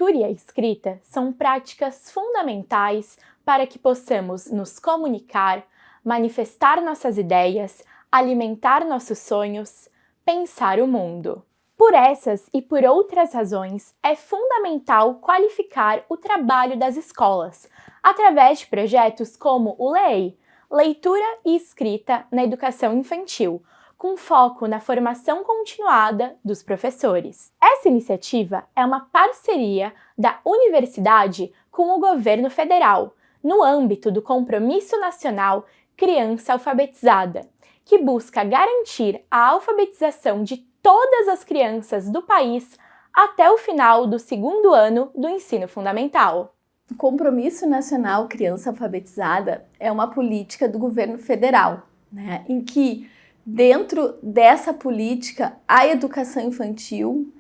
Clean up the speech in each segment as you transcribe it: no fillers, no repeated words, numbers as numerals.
leitura e a escrita são práticas fundamentais para que possamos nos comunicar, manifestar nossas ideias, alimentar nossos sonhos, pensar o mundo. Por essas e por outras razões, é fundamental qualificar o trabalho das escolas, através de projetos como o LEI, Leitura e Escrita na Educação Infantil, com foco na formação continuada dos professores. Essa iniciativa é uma parceria da universidade com o governo federal, no âmbito do Compromisso Nacional Criança Alfabetizada, que busca garantir a alfabetização de todas as crianças do país até o final do segundo ano do ensino fundamental. O Compromisso Nacional Criança Alfabetizada é uma política do governo federal, em que, dentro dessa política, a educação infantil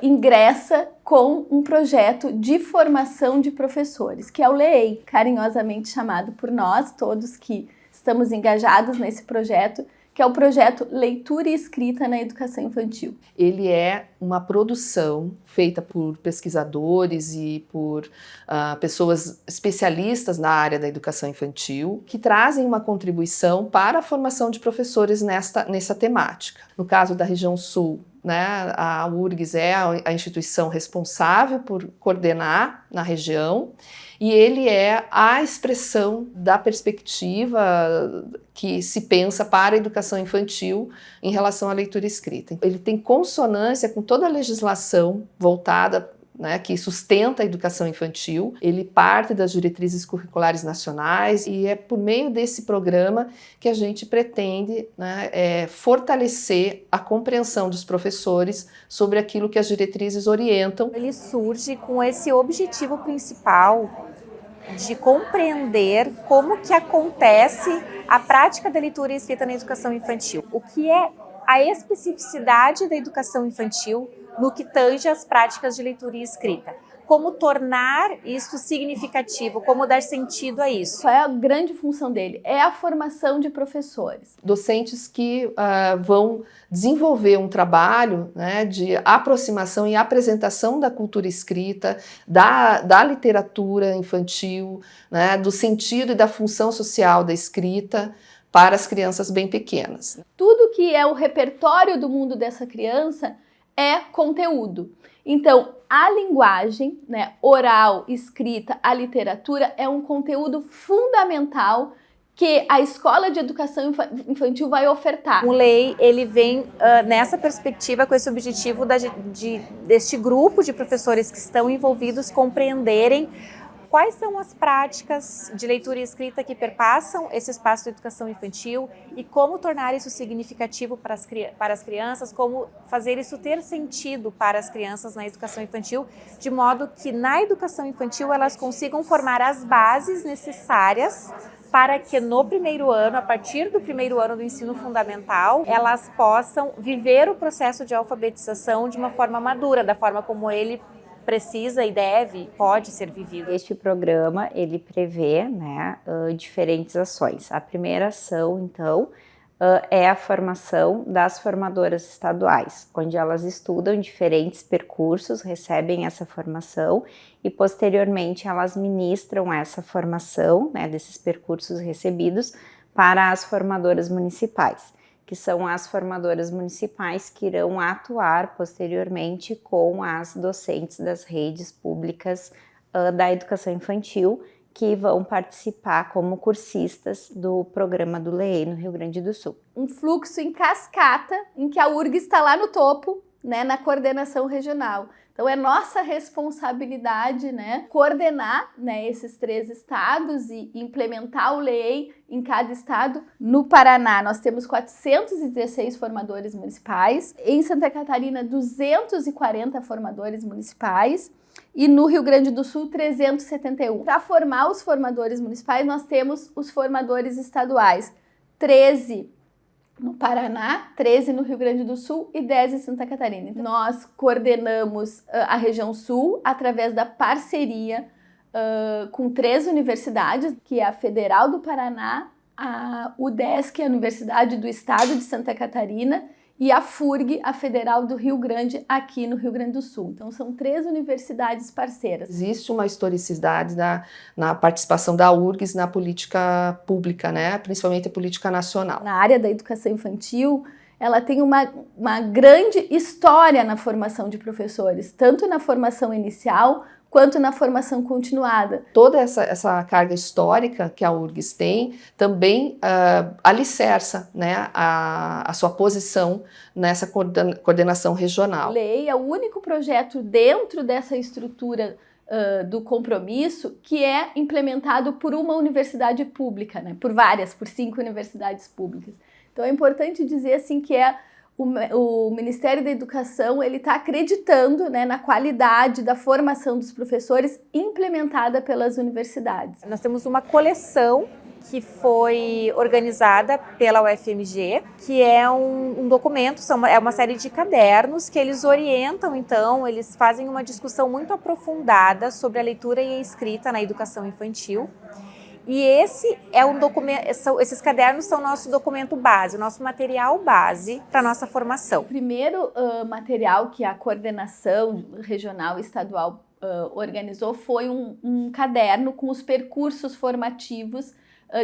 ingressa com um projeto de formação de professores, que é o LEI, carinhosamente chamado por nós, todos que estamos engajados nesse projeto, que é o projeto Leitura e Escrita na Educação Infantil. Ele é uma produção feita por pesquisadores e por pessoas especialistas na área da educação infantil, que trazem uma contribuição para a formação de professores nessa temática. No caso da região sul, a URGS é a instituição responsável por coordenar na região, e ele é a expressão da perspectiva que se pensa para a educação infantil em relação à leitura e escrita. Ele tem consonância com toda a legislação voltada, que sustenta a educação infantil. Ele parte das diretrizes curriculares nacionais e é por meio desse programa que a gente pretende fortalecer a compreensão dos professores sobre aquilo que as diretrizes orientam. Ele surge com esse objetivo principal de compreender como que acontece a prática da leitura e escrita na educação infantil. O que é a especificidade da educação infantil no que tange às práticas de leitura e escrita. Como tornar isso significativo, como dar sentido a isso. Qual é a grande função dele? É a formação de professores. Docentes que vão desenvolver um trabalho de aproximação e apresentação da cultura escrita, da literatura infantil, do sentido e da função social da escrita para as crianças bem pequenas. Tudo que é o repertório do mundo dessa criança é conteúdo. Então, a linguagem, oral, escrita, a literatura é um conteúdo fundamental que a escola de educação infantil vai ofertar. O LEI, ele vem nessa perspectiva, com esse objetivo deste grupo de professores que estão envolvidos compreenderem quais são as práticas de leitura e escrita que perpassam esse espaço de educação infantil e como tornar isso significativo para as crianças, como fazer isso ter sentido para as crianças na educação infantil, de modo que na educação infantil elas consigam formar as bases necessárias para que no primeiro ano, a partir do primeiro ano do ensino fundamental, elas possam viver o processo de alfabetização de uma forma madura, da forma como ele precisa e pode ser vivido. Este programa, ele prevê diferentes ações. A primeira ação, então, é a formação das formadoras estaduais, onde elas estudam diferentes percursos, recebem essa formação e, posteriormente, elas ministram essa formação, desses percursos recebidos, para as formadoras municipais, que são as formadoras municipais que irão atuar posteriormente com as docentes das redes públicas da educação infantil, que vão participar como cursistas do programa do LEI no Rio Grande do Sul. Um fluxo em cascata, em que a URGS está lá no topo, na coordenação regional. Então é nossa responsabilidade, coordenar, esses 3 estados e implementar o LEI em cada estado. No Paraná nós temos 416 formadores municipais, em Santa Catarina 240 formadores municipais e no Rio Grande do Sul 371. Para formar os formadores municipais nós temos os formadores estaduais, 13 no Paraná, 13 no Rio Grande do Sul e 10 em Santa Catarina. Nós coordenamos a região sul através da parceria com 3 universidades, que é a Federal do Paraná, a UDESC, a Universidade do Estado de Santa Catarina, e a FURG, a Federal do Rio Grande, aqui no Rio Grande do Sul. Então, são 3 universidades parceiras. Existe uma historicidade na participação da URGS na política pública, né? Principalmente a política nacional. Na área da educação infantil, ela tem uma grande história na formação de professores, tanto na formação inicial quanto na formação continuada. Toda essa carga histórica que a URGS tem também alicerça, né, a sua posição nessa coordenação regional. A lei é o único projeto dentro dessa estrutura do compromisso que é implementado por uma universidade pública, né, por 5 universidades públicas. Então é importante dizer assim que o Ministério da Educação ele está acreditando, né, na qualidade da formação dos professores implementada pelas universidades. Nós temos uma coleção que foi organizada pela UFMG, que é um documento, é uma série de cadernos que eles orientam, então, eles fazem uma discussão muito aprofundada sobre a leitura e a escrita na educação infantil. E esse é um documento, esses cadernos são nosso documento base, o nosso material base para a nossa formação. O primeiro material que a coordenação regional e estadual organizou foi um caderno com os percursos formativos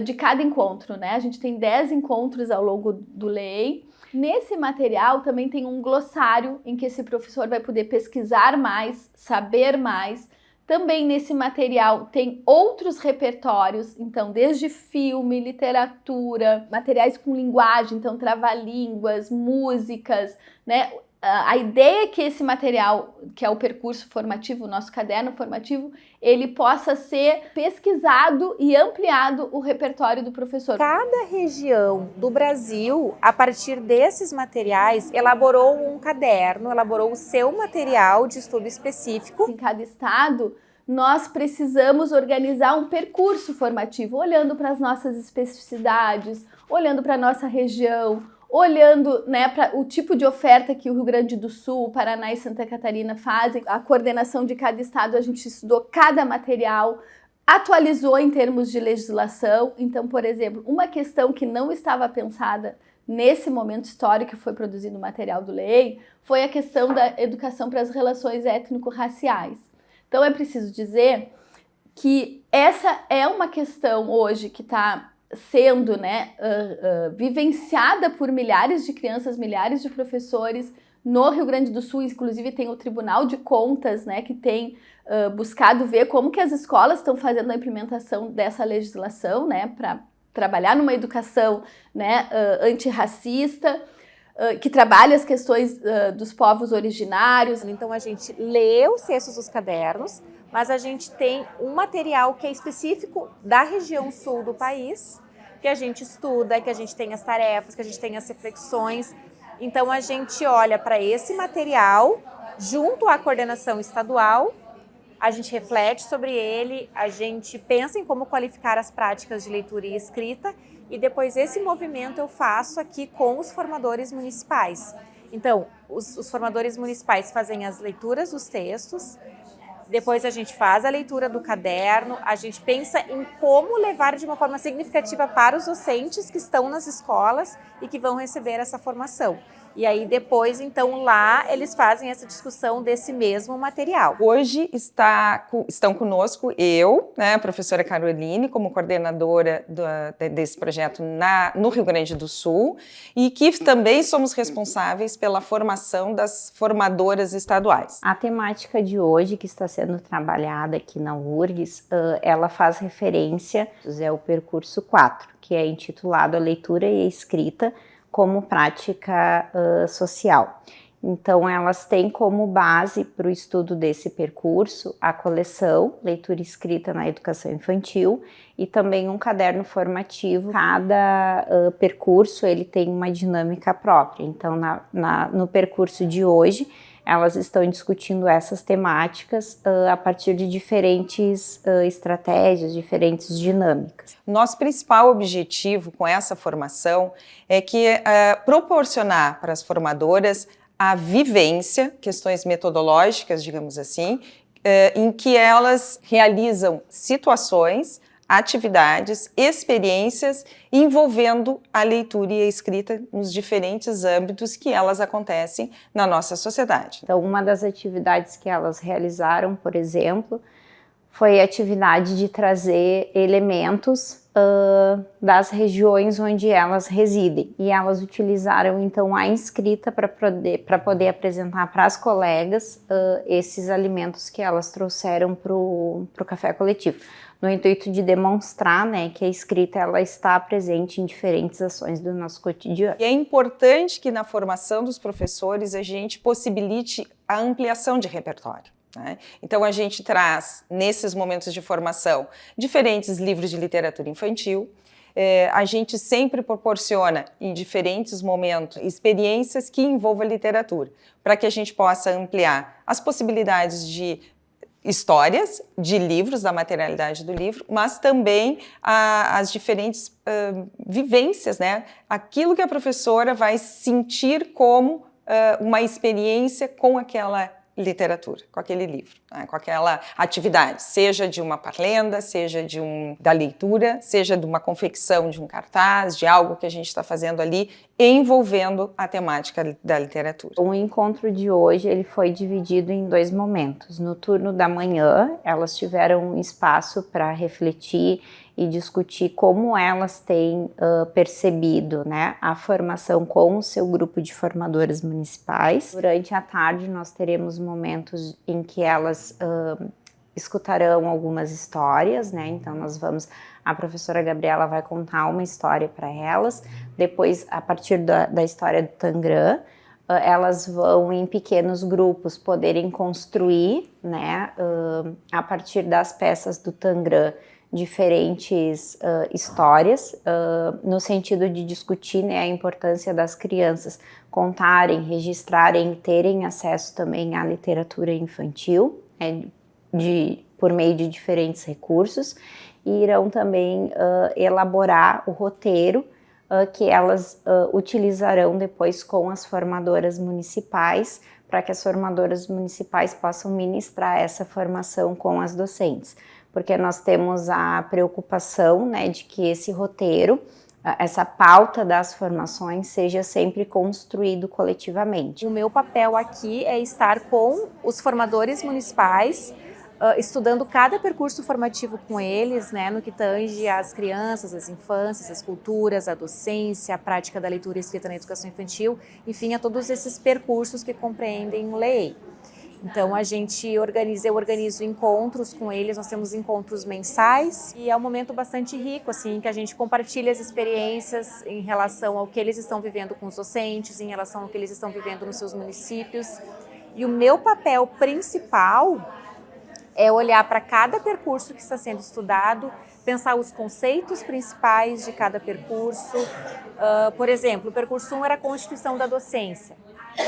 de cada encontro, né? A gente tem 10 encontros ao longo do LEI. Nesse material também tem um glossário em que esse professor vai poder pesquisar mais, saber mais. Também nesse material tem outros repertórios, então desde filme, literatura, materiais com linguagem, então trava-línguas, músicas, né? A ideia é que esse material, que é o percurso formativo, o nosso caderno formativo, ele possa ser pesquisado e ampliado o repertório do professor. Cada região do Brasil, a partir desses materiais, elaborou um caderno, elaborou o seu material de estudo específico. Em cada estado, nós precisamos organizar um percurso formativo, olhando para as nossas especificidades, olhando para a nossa região, olhando, né, para o tipo de oferta que o Rio Grande do Sul, o Paraná e Santa Catarina fazem. A coordenação de cada estado, a gente estudou cada material, atualizou em termos de legislação. Então, por exemplo, uma questão que não estava pensada nesse momento histórico que foi produzido o material do LEI foi a questão da educação para as relações étnico-raciais. Então, é preciso dizer que essa é uma questão hoje que está sendo, né, vivenciada por milhares de crianças, milhares de professores no Rio Grande do Sul. Inclusive tem o Tribunal de Contas, né, que tem buscado ver como que as escolas estão fazendo a implementação dessa legislação, né, para trabalhar numa educação, né, antirracista, que trabalha as questões dos povos originários. Então a gente lê os textos dos cadernos, mas a gente tem um material que é específico da região sul do país, que a gente estuda, que a gente tem as tarefas, que a gente tem as reflexões. Então a gente olha para esse material junto à coordenação estadual, a gente reflete sobre ele, a gente pensa em como qualificar as práticas de leitura e escrita, e depois esse movimento eu faço aqui com os formadores municipais. Então, os formadores municipais fazem as leituras dos textos, depois a gente faz a leitura do caderno, a gente pensa em como levar de uma forma significativa para os docentes que estão nas escolas e que vão receber essa formação. E aí depois, então, lá eles fazem essa discussão desse mesmo material. Hoje estão conosco eu, né, a professora Caroline, como coordenadora desse projeto no Rio Grande do Sul, e que também somos responsáveis pela formação das formadoras estaduais. A temática de hoje que está sendo trabalhada aqui na URGS, ela faz referência ao percurso 4, que é intitulado A Leitura e a Escrita como prática social. Então, elas têm como base para o estudo desse percurso a coleção Leitura e Escrita na Educação Infantil e também um caderno formativo. Cada percurso ele tem uma dinâmica própria. Então, no percurso de hoje, elas estão discutindo essas temáticas a partir de diferentes estratégias, diferentes dinâmicas. Nosso principal objetivo com essa formação é proporcionar para as formadoras a vivência, questões metodológicas, digamos assim, em que elas realizam situações atividades, experiências envolvendo a leitura e a escrita nos diferentes âmbitos que elas acontecem na nossa sociedade. Então, uma das atividades que elas realizaram, por exemplo, foi a atividade de trazer elementos das regiões onde elas residem. E elas utilizaram, então, a escrita para poder apresentar para as colegas esses alimentos que elas trouxeram para o café coletivo, no intuito de demonstrar, né, que a escrita ela está presente em diferentes ações do nosso cotidiano. E é importante que na formação dos professores a gente possibilite a ampliação de repertório. Então a gente traz, nesses momentos de formação, diferentes livros de literatura infantil, a gente sempre proporciona, em diferentes momentos, experiências que envolvam a literatura, para que a gente possa ampliar as possibilidades de histórias, de livros, da materialidade do livro, mas também as diferentes vivências, né? Aquilo que a professora vai sentir como uma experiência com aquela literatura, com aquele livro, né, com aquela atividade, seja de uma parlenda, seja da leitura, seja de uma confecção de um cartaz, de algo que a gente está fazendo ali, envolvendo a temática da literatura. O encontro de hoje ele foi dividido em 2 momentos. No turno da manhã, elas tiveram um espaço para refletir e discutir como elas têm percebido, né, a formação com o seu grupo de formadoras municipais. Durante a tarde nós teremos momentos em que elas escutarão algumas histórias, né, então a professora Gabriela vai contar uma história para elas, depois a partir da história do Tangram, elas vão em pequenos grupos poderem construir, né, a partir das peças do Tangram, diferentes histórias, no sentido de discutir, né, a importância das crianças contarem, registrarem, terem acesso também à literatura infantil, por meio de diferentes recursos, e irão também elaborar o roteiro que elas utilizarão depois com as formadoras municipais, para que as formadoras municipais possam ministrar essa formação com as docentes. Porque nós temos a preocupação, né, de que esse roteiro, essa pauta das formações seja sempre construído coletivamente. O meu papel aqui é estar com os formadores municipais, estudando cada percurso formativo com eles, né, no que tange às crianças, às infâncias, às culturas, à docência, à prática da leitura e escrita na educação infantil, enfim, a todos esses percursos que compreendem o LEI. Então eu organizo encontros com eles, nós temos encontros mensais e é um momento bastante rico, assim, que a gente compartilha as experiências em relação ao que eles estão vivendo com os docentes, em relação ao que eles estão vivendo nos seus municípios. E o meu papel principal é olhar para cada percurso que está sendo estudado, pensar os conceitos principais de cada percurso. Por exemplo, o percurso 1 era a Constituição da Docência.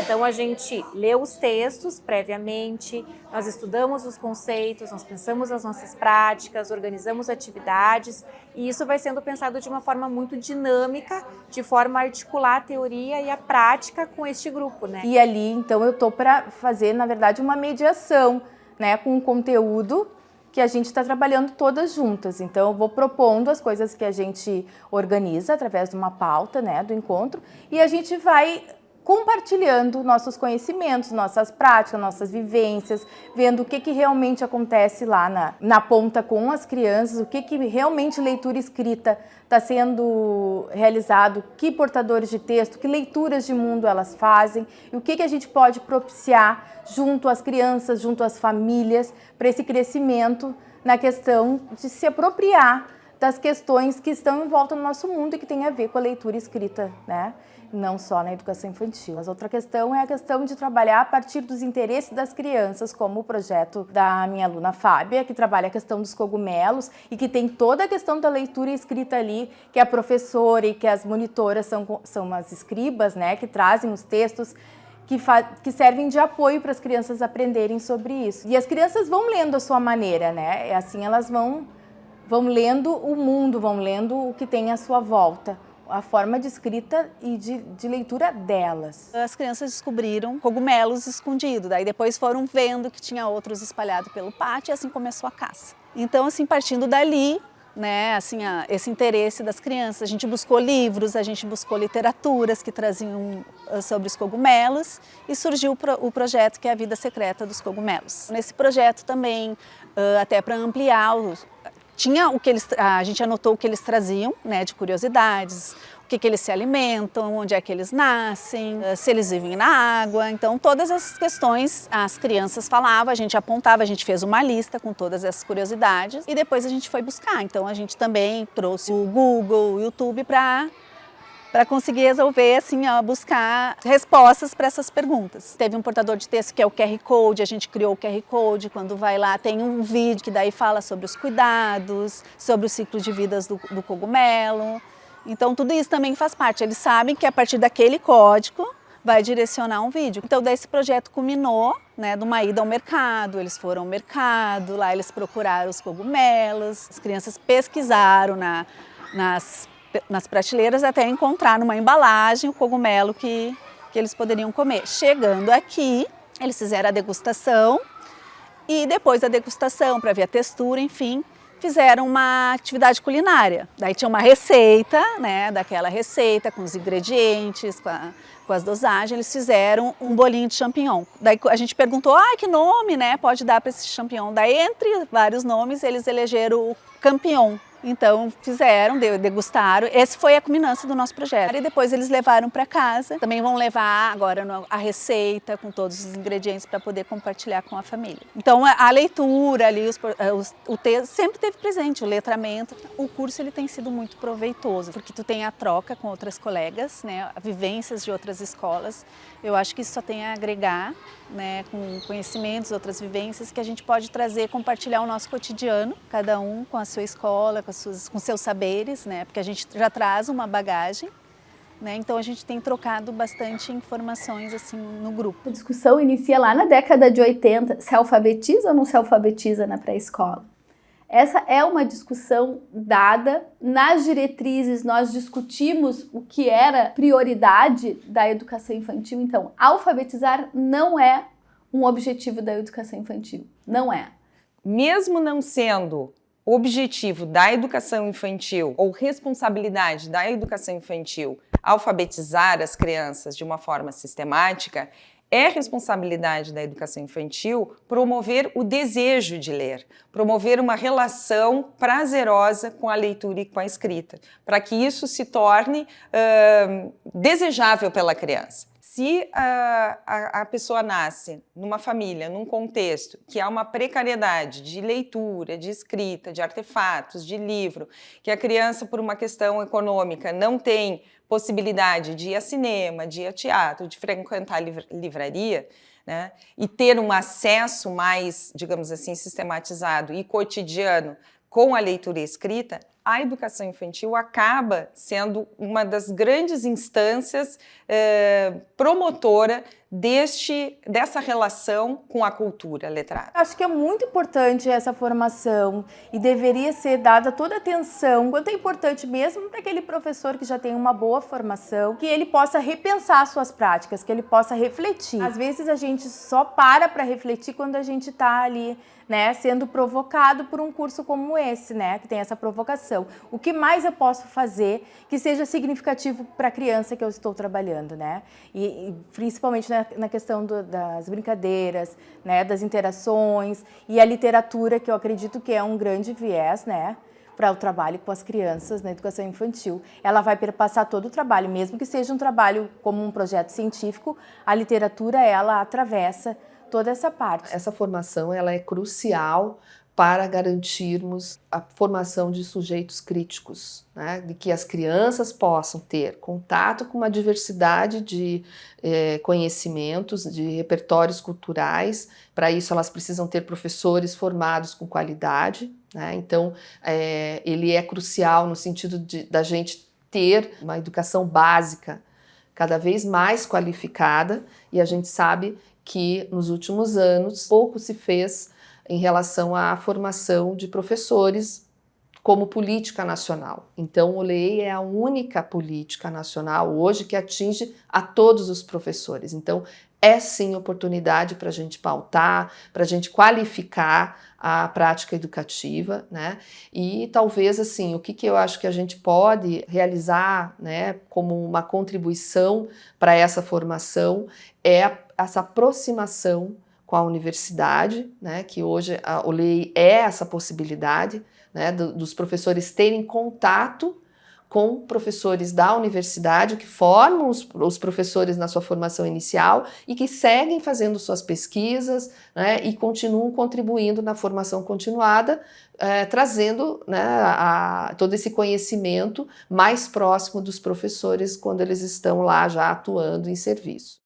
Então a gente lê os textos previamente, nós estudamos os conceitos, nós pensamos as nossas práticas, organizamos atividades e isso vai sendo pensado de uma forma muito dinâmica, de forma a articular a teoria e a prática com este grupo, né? E ali, então, eu tô para fazer, na verdade, uma mediação, né, com o conteúdo que a gente está trabalhando todas juntas. Então, eu vou propondo as coisas que a gente organiza através de uma pauta, né, do encontro, e a gente vai compartilhando nossos conhecimentos, nossas práticas, nossas vivências, vendo o que realmente acontece lá na ponta com as crianças, o que realmente leitura escrita está sendo realizado, que portadores de texto, que leituras de mundo elas fazem, e o que a gente pode propiciar junto às crianças, junto às famílias, para esse crescimento na questão de se apropriar das questões que estão em volta do nosso mundo e que tem a ver com a leitura escrita, né? Não só na educação infantil. Mas outra questão é a questão de trabalhar a partir dos interesses das crianças, como o projeto da minha aluna Fábia, que trabalha a questão dos cogumelos e que tem toda a questão da leitura escrita ali, que a professora e que as monitoras são as escribas, né, que trazem os textos que servem de apoio para as crianças aprenderem sobre isso. E as crianças vão lendo a sua maneira, né? É assim, elas vão lendo o mundo, vão lendo o que tem à sua volta, a forma de escrita e de leitura delas. As crianças descobriram cogumelos escondidos, daí depois foram vendo que tinha outros espalhados pelo pátio e assim começou a caça. Então, assim, partindo dali, né, assim, esse interesse das crianças. A gente buscou livros, a gente buscou literaturas que traziam sobre os cogumelos e surgiu o projeto que é a Vida Secreta dos Cogumelos. Nesse projeto também, até para ampliar, tinha o que a gente anotou o que eles traziam, né, de curiosidades, o que eles se alimentam, onde é que eles nascem, se eles vivem na água. Então, todas essas questões as crianças falavam, a gente apontava, a gente fez uma lista com todas essas curiosidades e depois a gente foi buscar. Então, a gente também trouxe o Google, o YouTube para conseguir resolver, assim, buscar respostas para essas perguntas. Teve um portador de texto que é o QR Code, a gente criou o QR Code, quando vai lá tem um vídeo que daí fala sobre os cuidados, sobre o ciclo de vidas do cogumelo. Então tudo isso também faz parte, eles sabem que a partir daquele código vai direcionar um vídeo. Então daí esse projeto culminou, né, de uma ida ao mercado, eles foram ao mercado, lá eles procuraram os cogumelos, as crianças pesquisaram nas prateleiras até encontrar numa embalagem o cogumelo que eles poderiam comer. Chegando aqui, eles fizeram a degustação e depois da degustação, para ver a textura, enfim, fizeram uma atividade culinária. Daí tinha uma receita, né, daquela receita com os ingredientes, com as dosagens, eles fizeram um bolinho de champignon. Daí a gente perguntou, que nome, né, pode dar para esse champignon? Daí entre vários nomes eles elegeram o Campion. Então fizeram, degustaram, esse foi a culminância do nosso projeto. E depois eles levaram para casa, também vão levar agora a receita com todos os ingredientes para poder compartilhar com a família. Então a leitura ali, o texto sempre teve presente, o letramento. O curso ele tem sido muito proveitoso, porque tu tem a troca com outras colegas, né, vivências de outras escolas. Eu acho que isso só tem a agregar, né, com conhecimentos, outras vivências que a gente pode trazer, compartilhar o nosso cotidiano, cada um com a sua escola, com seus saberes, né, porque a gente já traz uma bagagem, né, então a gente tem trocado bastante informações assim no grupo. A discussão inicia lá na década de 80, se alfabetiza ou não se alfabetiza na pré-escola? Essa é uma discussão dada. Nas diretrizes, nós discutimos o que era prioridade da educação infantil. Então, alfabetizar não é um objetivo da educação infantil. Não é. Mesmo não sendo objetivo da educação infantil ou responsabilidade da educação infantil alfabetizar as crianças de uma forma sistemática, é responsabilidade da educação infantil promover o desejo de ler, promover uma relação prazerosa com a leitura e com a escrita, para que isso se torne desejável pela criança. Se a pessoa nasce numa família, num contexto que há uma precariedade de leitura, de escrita, de artefatos, de livro, que a criança, por uma questão econômica, não tem possibilidade de ir a cinema, de ir a teatro, de frequentar livraria, né, e ter um acesso mais, digamos assim, sistematizado e cotidiano com a leitura e escrita, a educação infantil acaba sendo uma das grandes instâncias promotora dessa relação com a cultura letrada. Acho que é muito importante essa formação e deveria ser dada toda a atenção, quanto é importante mesmo para aquele professor que já tem uma boa formação, que ele possa repensar suas práticas, que ele possa refletir. Às vezes a gente só para refletir quando a gente está ali, né, sendo provocado por um curso como esse, né, que tem essa provocação. O que mais eu posso fazer que seja significativo para a criança que eu estou trabalhando, né? E principalmente na questão das brincadeiras, né, das interações e a literatura, que eu acredito que é um grande viés, né, para o trabalho com as crianças na educação infantil. Ela vai perpassar todo o trabalho, mesmo que seja um trabalho como um projeto científico, a literatura, ela atravessa toda essa parte. Essa formação ela é crucial para garantirmos a formação de sujeitos críticos, né? De que as crianças possam ter contato com uma diversidade de conhecimentos, de repertórios culturais. Para isso, elas precisam ter professores formados com qualidade, né? Então, ele é crucial no sentido da gente ter uma educação básica cada vez mais qualificada, e a gente sabe que nos últimos anos pouco se fez em relação à formação de professores como política nacional. Então, o LEI é a única política nacional hoje que atinge a todos os professores. Então, é sim oportunidade para a gente pautar, para a gente qualificar a prática educativa, né? E talvez, assim, o que eu acho que a gente pode realizar, né, como uma contribuição para essa formação é essa aproximação com a universidade, né, que hoje o LEI é essa possibilidade, né, dos professores terem contato com professores da universidade que formam os professores na sua formação inicial e que seguem fazendo suas pesquisas, né, e continuam contribuindo na formação continuada, trazendo, né, todo esse conhecimento mais próximo dos professores quando eles estão lá já atuando em serviço.